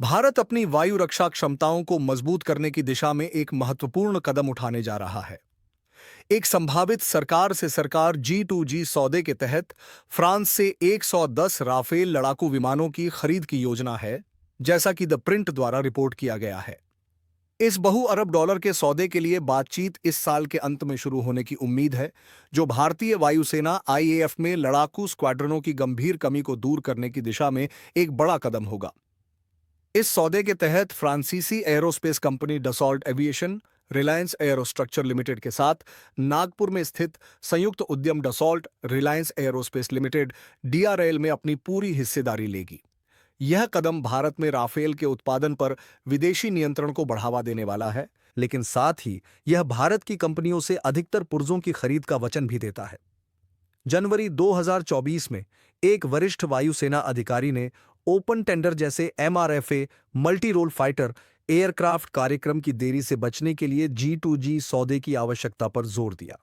भारत अपनी वायु रक्षा क्षमताओं को मजबूत करने की दिशा में एक महत्वपूर्ण कदम उठाने जा रहा है। एक संभावित सरकार से सरकार G2G सौदे के तहत फ्रांस से 110 राफेल लड़ाकू विमानों की खरीद की योजना है, जैसा कि द प्रिंट द्वारा रिपोर्ट किया गया है। इस बहु अरब डॉलर के सौदे के लिए बातचीत इस साल के अंत में शुरू होने की उम्मीद है, जो भारतीय वायुसेना IAF में लड़ाकू स्क्वाड्रनों की गंभीर कमी को दूर करने की दिशा में एक बड़ा कदम होगा। इस सौदे के तहत फ्रांसीसी aerospace company Dassault Aviation, Reliance Aerostructure Limited के साथ नागपुर में स्थित संयुक्त उद्यम Dassault Reliance Aerospace Limited DRL में अपनी पूरी हिस्सेदारी लेगी। यह कदम भारत में राफेल के उत्पादन पर विदेशी नियंत्रण को बढ़ावा देने वाला है, लेकिन साथ ही यह भारत की कंपनियों से अधिकतर पुर्जों की खरीद का वचन भी देता है। जनवरी 2024 में एक वरिष्ठ वायुसेना अधिकारी ने ओपन टेंडर जैसे MRFA multi role fighter aircraft कार्यक्रम की देरी से बचने के लिए G2G सौदे की आवश्यकता पर जोर दिया।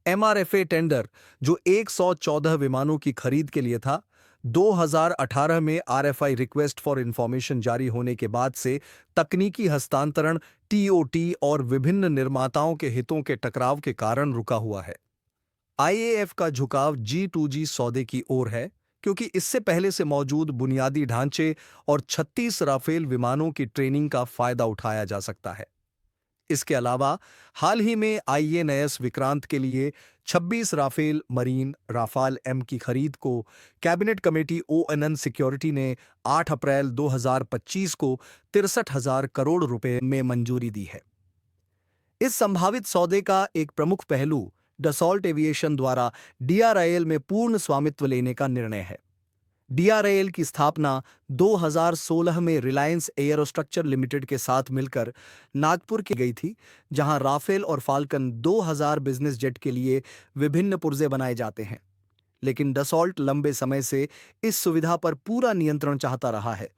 MRFA टेंडर, जो 114 विमानों की खरीद के लिए था, 2018 में RFI रिक्वेस्ट फॉर इंफॉर्मेशन जारी होने के बाद से तकनीकी हस्तांतरण TOT और विभिन्न निर्माताओं के हितों के टकराव के कारण रुका हुआ है। IAF का झुकाव G2G सौदे की ओर है, क्योंकि इससे पहले से मौजूद बुनियादी ढांचे और 36 राफेल विमानों की ट्रेनिंग का फायदा उठाया जा सकता है। इसके अलावा हाल ही में INS विक्रांत के लिए 26 राफेल मरीन राफाल M की खरीद को कैबिनेट कमेटी ONN सिक्योरिटी ने 8 अप्रैल 2025 को 63,000 करोड़ रुपए में मंजूरी दी है। इस संभावित सौदे का एक प्रमुख पहलू डसॉल्ट एविएशन द्वारा DRL में पूर्ण स्वामित्व लेने का निर्णय है। DRL की स्थापना 2016 में रिलायंस एयरोस्ट्रक्चर लिमिटेड के साथ मिलकर नागपुर की गई थी, जहां राफेल और फाल्कन 2000 बिजनेस जेट के लिए विभिन्न पुर्जे बनाए जाते हैं। लेकिन डसॉल्ट लंबे समय से इस सुविधा पर पूरा नियंत्रण चाहता रहा है,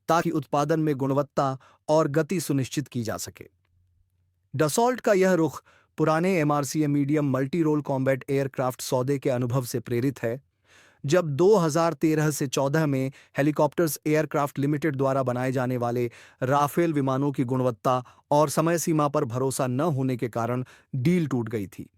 ताकि उत्पादन में गुणवत्ता और गति सुनिश्चित की जा सके। डसॉल्ट का यह रुख पुराने MRCA medium multi role combat aircraft सौदे के अनुभव से प्रेरित है, जब 2013 से 14 में हेलीकॉप्टर्स एयरक्राफ्ट लिमिटेड द्वारा बनाए जाने वाले राफेल विमानों की गुणवत्ता और समय सीमा पर भरोसा न होने के कारण डील टूट गई थी।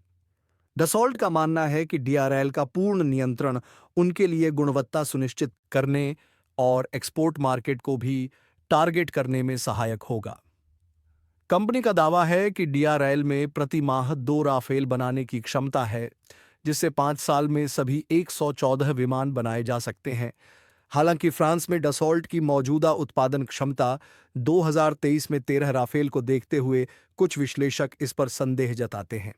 डसॉल्ट का मानना है कि DRL का पूर्ण नियंत्रण उनके लिए गुणवत्ता सुनिश्चित करने और एक्सपोर्ट मार्केट को भी टारगेट करने में सहायक होगा। कंपनी का दावा है कि DRL में प्रति माह 2 राफेल बनाने की क्षमता है, जिससे 5 साल में सभी 114 विमान बनाए जा सकते हैं। हालांकि फ्रांस में डसॉल्ट की मौजूदा उत्पादन क्षमता 2023 में 13 राफेल को देखते हुए कुछ विश्लेषक इस पर संदेह जताते हैं।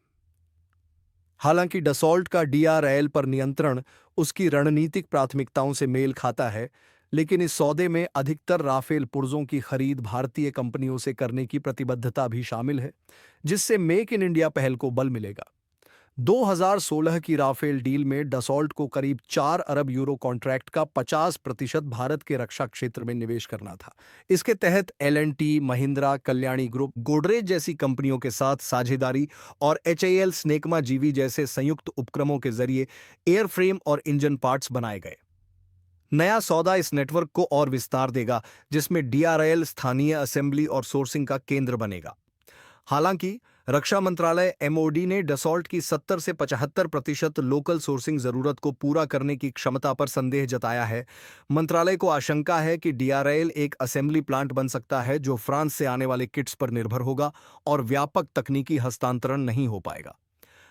हालांकि डसॉल्ट का DRL पर नियंत्रण उसकी रणनीतिक प्राथमिकताओं से मेल खाता है, लेकिन इस सौदे में अधिकतर राफेल पुर्जों की खरीद भारतीय कंपनियों से करने की प्रतिबद्धता भी शामिल है, जिससे मेक इन इंडिया पहल को बल मिलेगा। 2016 की राफेल डील में डसॉल्ट को करीब 4 अरब यूरो कॉन्ट्रैक्ट का 50% भारत के रक्षा क्षेत्र में निवेश करना था। इसके तहत L&T, महिंद्रा, कल्याणी ग्रुप, गोडरेज जैसी कंपनियों के साथ साझेदारी और HAL स्नेकमा जीवी जैसे संयुक्त उपक्रमों के जरिए एयरफ्रेम और इंजन पार्ट्स बनाए गए। नया सौदा इस नेटवर्क को और विस्तार देगा, जिसमें DRL स्थानीय असेंबली और सोर्सिंग का केंद्र बनेगा। हालांकि रक्षा मंत्रालय MOD ने डसॉल्ट की 70 से 75% लोकल सोर्सिंग जरूरत को पूरा करने की क्षमता पर संदेह जताया है। मंत्रालय को आशंका है कि DRL एक असेंबली प्लांट बन सकता है, जो फ्रांस से आने वाले किट्स पर निर्भर होगा और व्यापक तकनीकी हस्तांतरण नहीं हो पाएगा।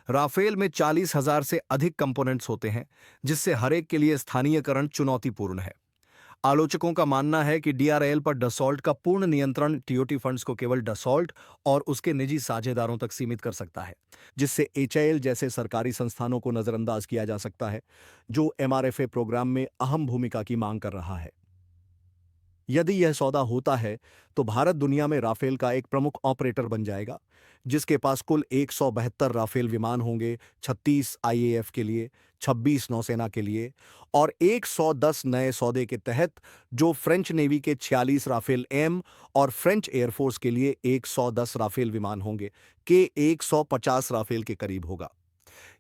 राफेल में 40,000 से अधिक कंपोनेंट्स होते हैं, जिससे हर एक के लिए स्थानीयकरण चुनौतीपूर्ण है। आलोचकों का मानना है कि DRL पर डसॉल्ट का पूर्ण नियंत्रण TOT फंड्स को केवल डसॉल्ट और उसके निजी साझेदारों तक सीमित कर सकता है, जिससे HAL जैसे सरकारी संस्थानों को नजरअंदाज किया जा सकता है, जो MRFA प्रोग्राम में अहम भूमिका की मांग कर रहा है। यदि यह सौदा होता है, तो भारत दुनिया में राफेल का एक प्रमुख ऑपरेटर बन जाएगा, जिसके पास कुल 172 राफेल विमान होंगे, 36 IAF के लिए, 26 नौसेना के लिए और 110 नए सौदे के तहत, जो फ्रेंच नेवी के 46 राफेल M और फ्रेंच एयरफोर्स के लिए 110 राफेल विमान होंगे, के 150 राफेल के करीब होगा।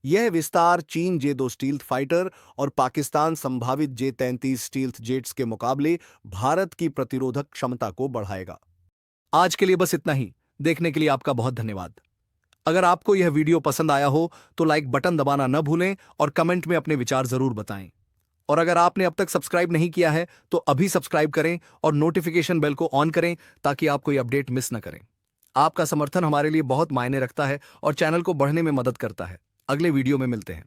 यह विस्तार चीन जे-2 स्टील्थ फाइटर और पाकिस्तान संभावित जे-33 स्टील्थ जेट्स के मुकाबले भारत की प्रतिरोधक क्षमता को बढ़ाएगा। आज के लिए बस इतना ही। देखने के लिए आपका बहुत धन्यवाद। अगर आपको यह वीडियो पसंद आया हो तो लाइक बटन दबाना न भूलें और कमेंट में अपने विचार जरूर बताएं। और अगर आपने अब तक सब्सक्राइब नहीं किया है तो अभी सब्सक्राइब करें और नोटिफिकेशन बेल को ऑन करें ताकि आप कोई अपडेट मिस न करें। आपका समर्थन हमारे लिए बहुत मायने रखता है और चैनल को बढ़ने में मदद करता है। अगले वीडियो में मिलते हैं।